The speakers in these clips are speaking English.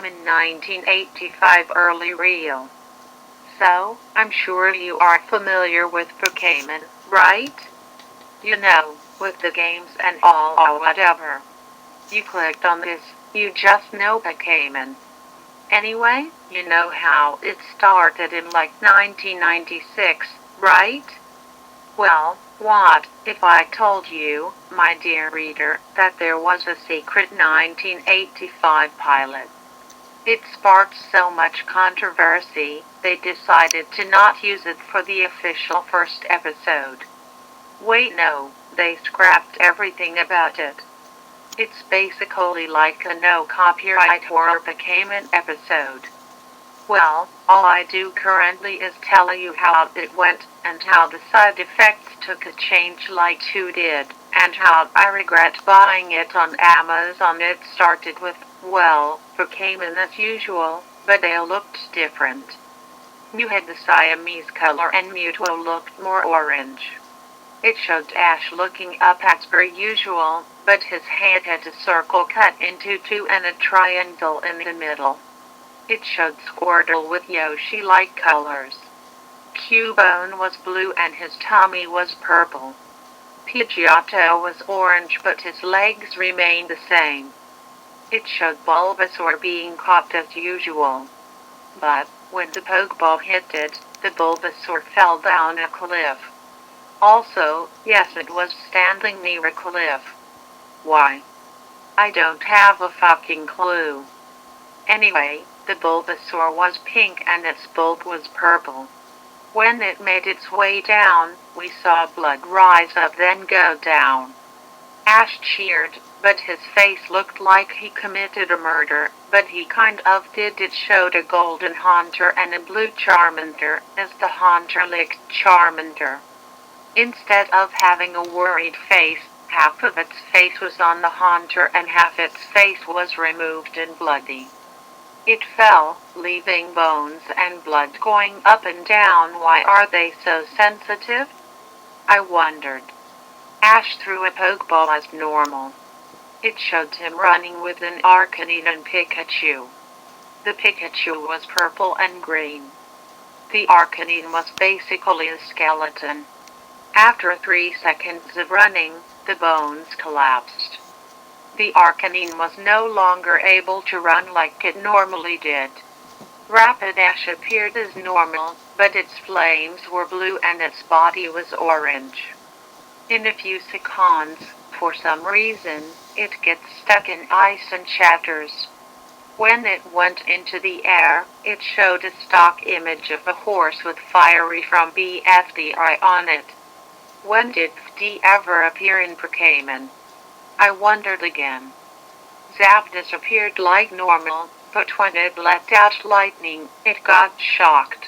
Pokémon 1985 early reel. So, I'm sure you are familiar with Pokémon, right? You know, with the games and all or whatever. You clicked on this, you just know Pokémon. Anyway, you know how it started in like 1996, right? Well, what if I told you, my dear reader, that there was a secret 1985 pilot? It sparked so much controversy, they decided to not use it for the official first episode. Wait, no, they scrapped everything about it. It's basically like a no copyright horror Pokémon episode. Well, all I do currently is tell you how it went, and how the side effects took a change like 2 did, and how I regret buying it on Amazon. It started with, well, Pokémon as usual, but they looked different. Mew had the Siamese color and Mewtwo looked more orange. It showed Ash looking up as per usual, but his head had a circle cut into two and a triangle in the middle. It showed Squirtle with Yoshi-like colors. Cubone was blue and his tummy was purple. Pidgeotto was orange but his legs remained the same. It showed Bulbasaur being caught as usual. But, when the Pokeball hit it, the Bulbasaur fell down a cliff. Also, yes, it was standing near a cliff. Why? I don't have a fucking clue. Anyway, the Bulbasaur was pink and its bulb was purple. When it made its way down, we saw blood rise up then go down. Ash cheered, but his face looked like he committed a murder, but he kind of did. It showed a golden Haunter and a blue Charmander, as the Haunter licked Charmander. Instead of having a worried face, half of its face was on the Haunter and half its face was removed and bloody. It fell, leaving bones and blood going up and down. Why are they so sensitive? I wondered. Ash threw a Pokeball as normal. It showed him running with an Arcanine and Pikachu. The Pikachu was purple and green. The Arcanine was basically a skeleton. After 3 seconds of running, the bones collapsed. The Arcanine was no longer able to run like it normally did. Rapidash appeared as normal, but its flames were blue and its body was orange. In a few seconds, for some reason, it gets stuck in ice and shatters. When it went into the air, it showed a stock image of a horse with fiery from BFDI on it. When did FD ever appear in Pokémon? I wondered again. Zapdos appeared like normal, but when it let out lightning, it got shocked.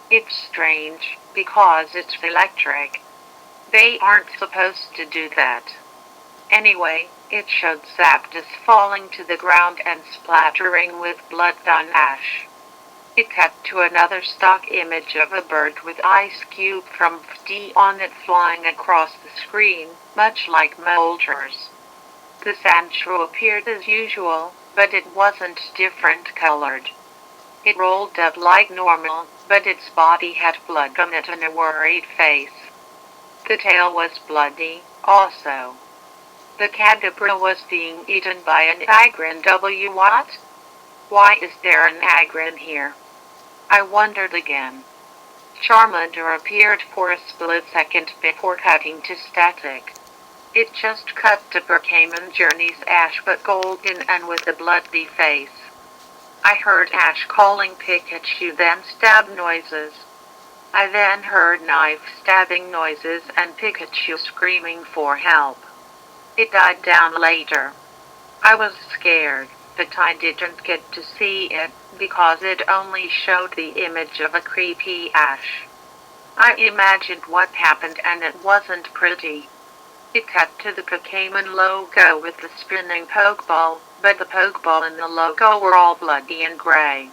It's strange, because it's electric. They aren't supposed to do that. Anyway, it showed Zapdos falling to the ground and splattering with blood on Ash. It cut to another stock image of a bird with Ice Cube from FD on it flying across the screen, much like Moltres. The Sandshrew appeared as usual, but it wasn't different colored. It rolled up like normal, but its body had blood on it and a worried face. The tail was bloody, also. The Kadabra was being eaten by an Agron. What? Why is there an Agron here? I wondered again. Charmander appeared for a split second before cutting to static. It just cut to Pokémon Journey's Ash but golden and with a bloody face. I heard Ash calling Pikachu, then stab noises. I then heard knife stabbing noises and Pikachu screaming for help. It died down later. I was scared, but I didn't get to see it, because it only showed the image of a creepy Ash. I imagined what happened and it wasn't pretty. It cut to the Pokémon logo with the spinning Pokeball, but the Pokeball and the logo were all bloody and gray.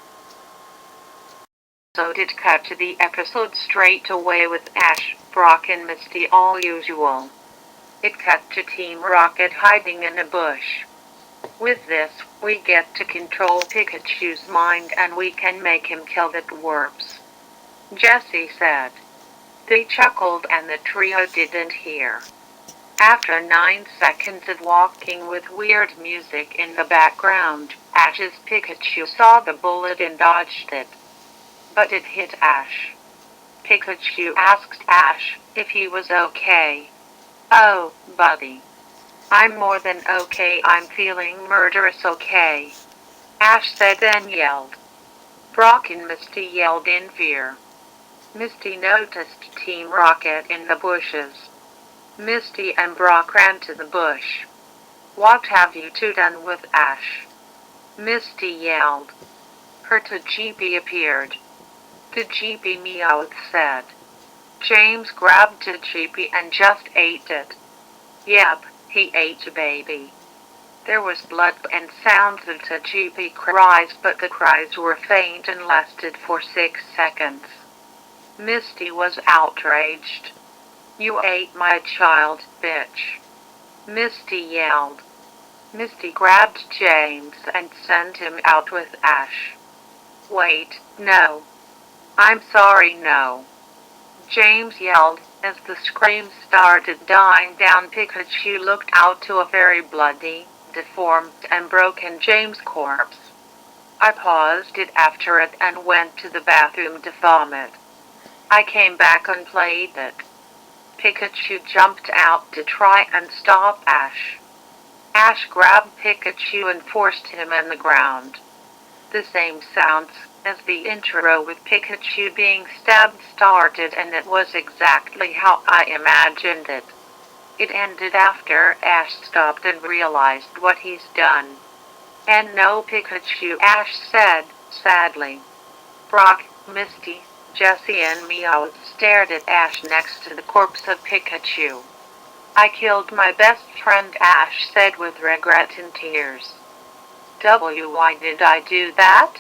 So it cut to the episode straight away with Ash, Brock and Misty all usual. It cut to Team Rocket hiding in a bush. With this, we get to control Pikachu's mind and we can make him kill the dwarfs," Jessie said. They chuckled and the trio didn't hear. After 9 seconds of walking with weird music in the background, Ash's Pikachu saw the bullet and dodged it. But it hit Ash. Pikachu asked Ash if he was okay. "Oh, buddy. I'm more than okay, I'm feeling murderous okay," Ash said, then yelled. Brock and Misty yelled in fear. Misty noticed Team Rocket in the bushes. Misty and Brock ran to the bush. "What have you two done with Ash?" Misty yelled. Her Tajibi appeared. Tajibi meowed said. James grabbed Tajibi and just ate it. "Yep, he ate a baby." There was blood and sounds of Tajibi cries, but the cries were faint and lasted for 6 seconds. Misty was outraged. "You ate my child, bitch," Misty yelled. Misty grabbed James and sent him out with Ash. "Wait, no. I'm sorry, no," James yelled. As the screams started dying down, Pikachu looked out to a very bloody, deformed, and broken James corpse. "I paused it after it and went to the bathroom to vomit. I came back and played it." Pikachu jumped out to try and stop Ash. Ash grabbed Pikachu and forced him in the ground. The same sounds as the intro with Pikachu being stabbed started, and it was exactly how I imagined it. It ended after Ash stopped and realized what he's done. "And no Pikachu," Ash said, sadly. Brock, Misty, Jessie and Meowth stared at Ash next to the corpse of Pikachu. "I killed my best friend," Ash said with regret and tears. "Why did I do that?"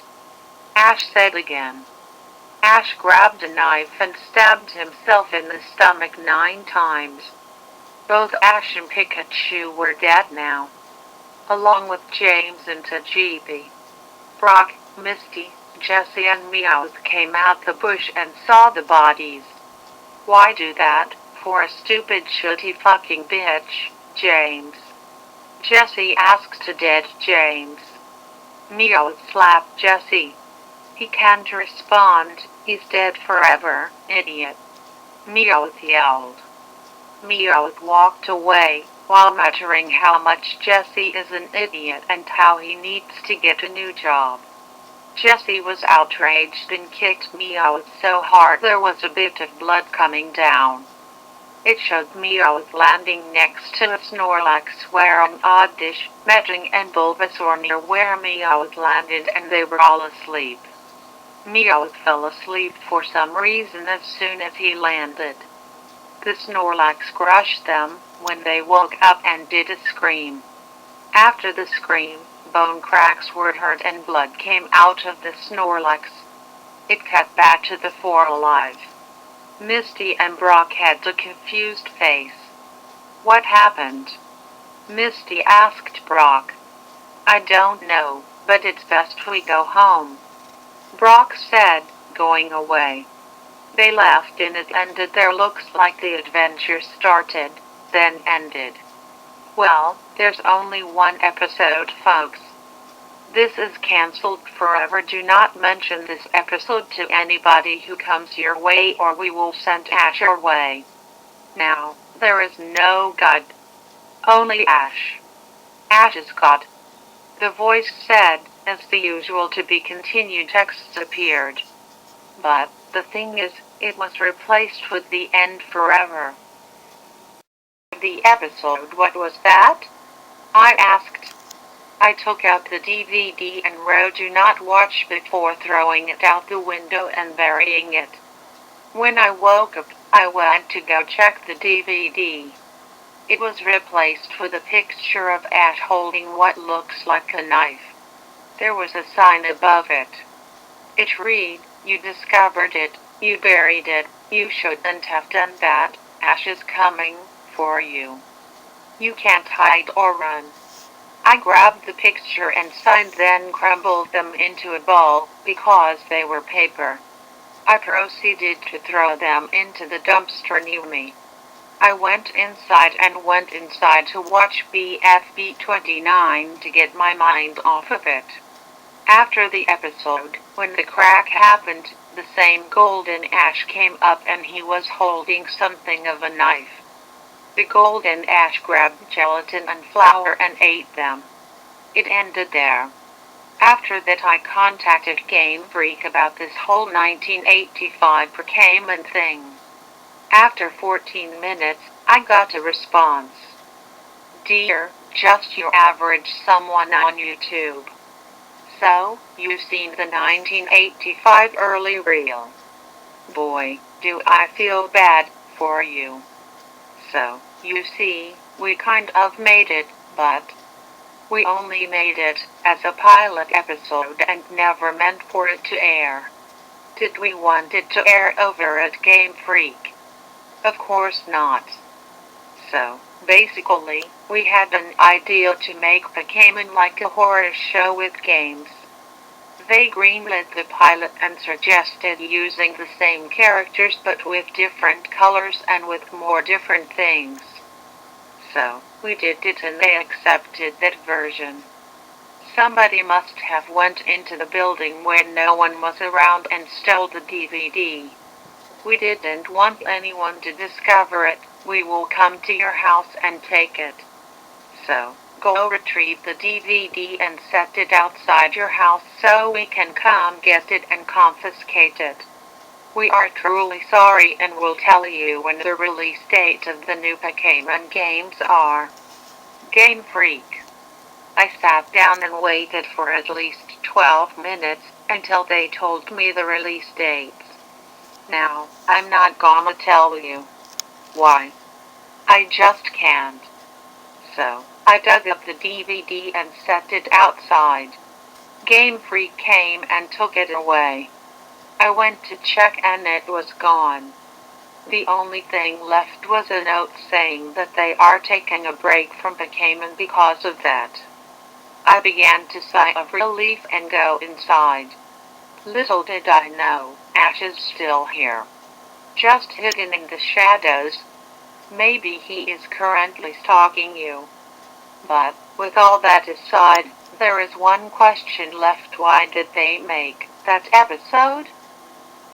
Ash said again. Ash grabbed a knife and stabbed himself in the stomach 9 times. Both Ash and Pikachu were dead now, along with James and Tajibi. Brock, Misty, Jessie and Meowth came out the bush and saw the bodies. "Why do that for a stupid shitty fucking bitch, James?" Jessie asked a dead James. Meowth slapped Jessie. "He can't respond, he's dead forever, idiot," Meowth yelled. Meowth walked away, while muttering how much Jessie is an idiot and how he needs to get a new job. Jessie was outraged and kicked Meowth so hard there was a bit of blood coming down. It showed Meowth landing next to a Snorlax wearing Oddish, Metling and Bulbasaur near where Meowth landed, and they were all asleep. Meowth fell asleep for some reason as soon as he landed. The Snorlax crushed them when they woke up and did a scream. After the scream, bone cracks were heard and blood came out of the Snorlax. It cut back to the 4 alive. Misty and Brock had a confused face. "What happened?" Misty asked Brock. "I don't know, but it's best we go home," Brock said, going away. They left and it ended there. Looks like the adventure started, then ended. Well, there's only 1 episode, folks. This is cancelled forever. Do not mention this episode to anybody who comes your way or we will send Ash your way. Now, there is no God. Only Ash. Ash is God. The voice said, as the usual to be continued texts appeared. But, the thing is, it was replaced with the end forever. The episode, what was that? I asked. I took out the DVD and wrote "do not watch" before throwing it out the window and burying it. When I woke up, I went to go check the DVD. It was replaced with a picture of Ash holding what looks like a knife. There was a sign above it. It read, "You discovered it, you buried it, you shouldn't have done that, Ash is coming for you. You can't hide or run." I grabbed the picture and signed, then crumbled them into a ball because they were paper. I proceeded to throw them into the dumpster near me. I went inside to watch BFB 29 to get my mind off of it. After the episode, when the crack happened, the same golden ash came up and he was holding something of a knife. The golden ash grabbed gelatin and flour and ate them. It ended there. After that I contacted Game Freak about this whole 1985 Pokémon thing. After 14 minutes, I got a response. Dear, just your average someone on YouTube. So, you've seen the 1985 early reel. Boy, do I feel bad for you. So, you see, we kind of made it, but we only made it as a pilot episode and never meant for it to air. Did we want it to air over at Game Freak? Of course not. So, basically, we had an idea to make Pokémon like a horror show with games. They greenlit the pilot and suggested using the same characters but with different colors and with more different things. So, we did it and they accepted that version. Somebody must have went into the building when no one was around and stole the DVD. We didn't want anyone to discover it. We will come to your house and take it. So, go retrieve the DVD and set it outside your house so we can come get it and confiscate it. We are truly sorry and will tell you when the release date of the new Pokémon games are. Game Freak. I sat down and waited for at least 12 minutes until they told me the release dates. Now, I'm not gonna tell you. Why? I just can't. So, I dug up the DVD and set it outside. Game Freak came and took it away. I went to check and it was gone. The only thing left was a note saying that they are taking a break from Pokémon because of that. I began to sigh of relief and go inside. Little did I know, Ash is still here. Just hidden in the shadows. Maybe he is currently stalking you. But, with all that aside, there is one question left. Why did they make that episode?